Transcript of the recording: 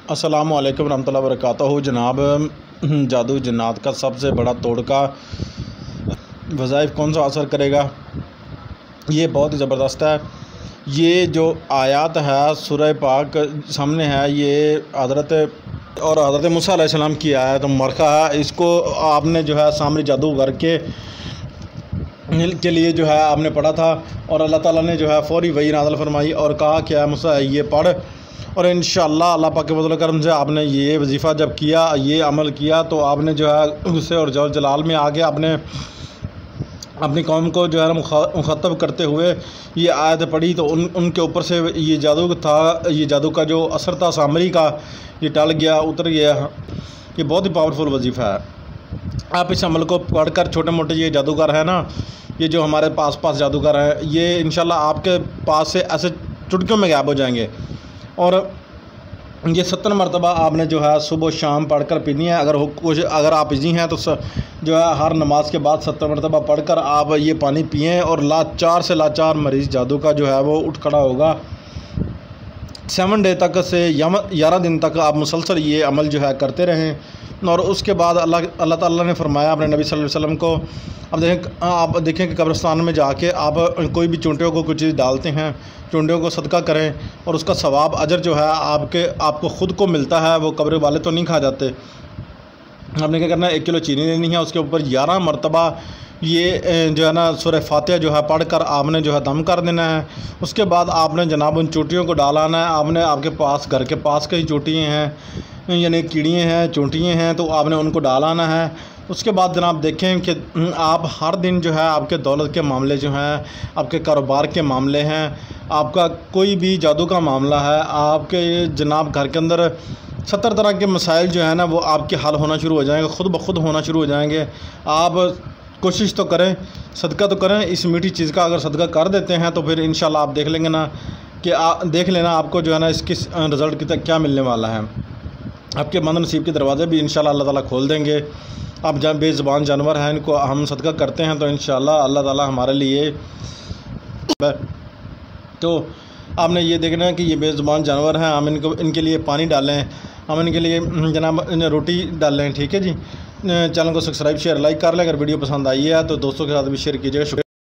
अस्सलामु अलैकुम रहमतुल्लाहि व बरकातहू। जनाब, जादू जन्नात का सबसे बड़ा तोड़ का वज़ाइफ कौन सा असर करेगा, ये बहुत ही ज़बरदस्त है। ये जो आयत है सूरह पाक सामने है, ये हज़रत मूसा अलैहिस्सलाम की आयत मुबारका है। इसको आपने जो है सामरी जादूगर के लिए जो है आपने पढ़ा था और अल्लाह ताला ने जो है फ़ौरी वही नाज़िल फरमाई और कहा कि मूसा ये पढ़, और इंशाअल्लाह अल्लाह पाक के फज़ल करम से आपने ये वजीफ़ा जब किया, ये अमल किया, तो आपने जो है गुस्से और जौल जलाल में आके आपने अपनी कौम को जो है मुख़ातब करते हुए ये आयत पढ़ी, तो उनके ऊपर से ये जादू था, ये जादू का जो असर था सामरी का, ये टल गया, उतर गया। ये बहुत ही पावरफुल वजीफ़ा है। आप इस अमल को पढ़ कर छोटे मोटे ये जादूगर है ना, ये जो हमारे पास जादूगर हैं, ये इंशाल्लाह आपके पास से ऐसे चुटकियों में गायब हो जाएंगे। और ये 70 मरतबा आपने जो है सुबह शाम पढ़कर पीनी है। अगर आप इजी हैं तो जो है हर नमाज के बाद 70 मरतबा पढ़कर आप ये पानी पिएँ, और लाचार से लाचार मरीज़ जादू का जो है वो उठ खड़ा होगा। 7 डे तक से 11 दिन तक आप मुसलसल ये अमल जो है करते रहें। और उसके बाद अल्लाह ताला ने फरमाया अपने नबी सल्लल्लाहु अलैहि वसल्लम को, आप देखें कि कब्रिस्तान में जाके आप कोई भी चूंटियों को कुछ चीज़ डालते हैं, चूंटियों को सदका करें, और उसका सवाब अजर जो है आपको ख़ुद को मिलता है, वो कब्र वाले तो नहीं खा जाते। आपने क्या करना है, 1 किलो चीनी लेनी है, उसके ऊपर 11 मरतबा ये जो है ना सूरह फातिहा जो है पढ़कर आपने जो है दम कर देना है। उसके बाद आपने जनाब उन चोटियों को डालाना है। आपने आपके पास घर के पास कई चोटियाँ हैं, यानी कीड़ियाँ हैं, चोटियाँ हैं, तो आपने उनको डालाना है। उसके बाद जनाब देखें कि आप हर दिन जो है आपके दौलत के मामले जो हैं, आपके कारोबार के मामले हैं, आपका कोई भी जादू का मामला है, आपके जनाब घर के अंदर 70 तरह के मसाइल जो है ना वो आपके हल होना शुरू हो जाएंगे, ख़ुद ब खुद होना शुरू हो जाएंगे। आप कोशिश तो करें, सदका तो करें। इस मीठी चीज़ का अगर सदका कर देते हैं तो फिर इंशाल्लाह आप देख लेंगे ना कि देख लेना आपको जो है ना इसकी रिज़ल्ट की क्या मिलने वाला है। आपके मंद नसीब के दरवाज़े भी इंशाल्लाह अल्लाह ताला खोल देंगे। आप जब बेज़ुबान जानवर हैं, इनको हम सदका करते हैं तो इंशाल्लाह अल्लाह ताला हमारे लिए, तो आपने ये देखना है कि ये बेज़ुबान जानवर हैं, हम इनके लिए पानी डालें, हम इनके लिए जनाब रोटी डालें। ठीक है जी। चैनल को सब्सक्राइब शेयर लाइक कर लें। अगर वीडियो पसंद आई है तो दोस्तों के साथ भी शेयर कीजिएगा।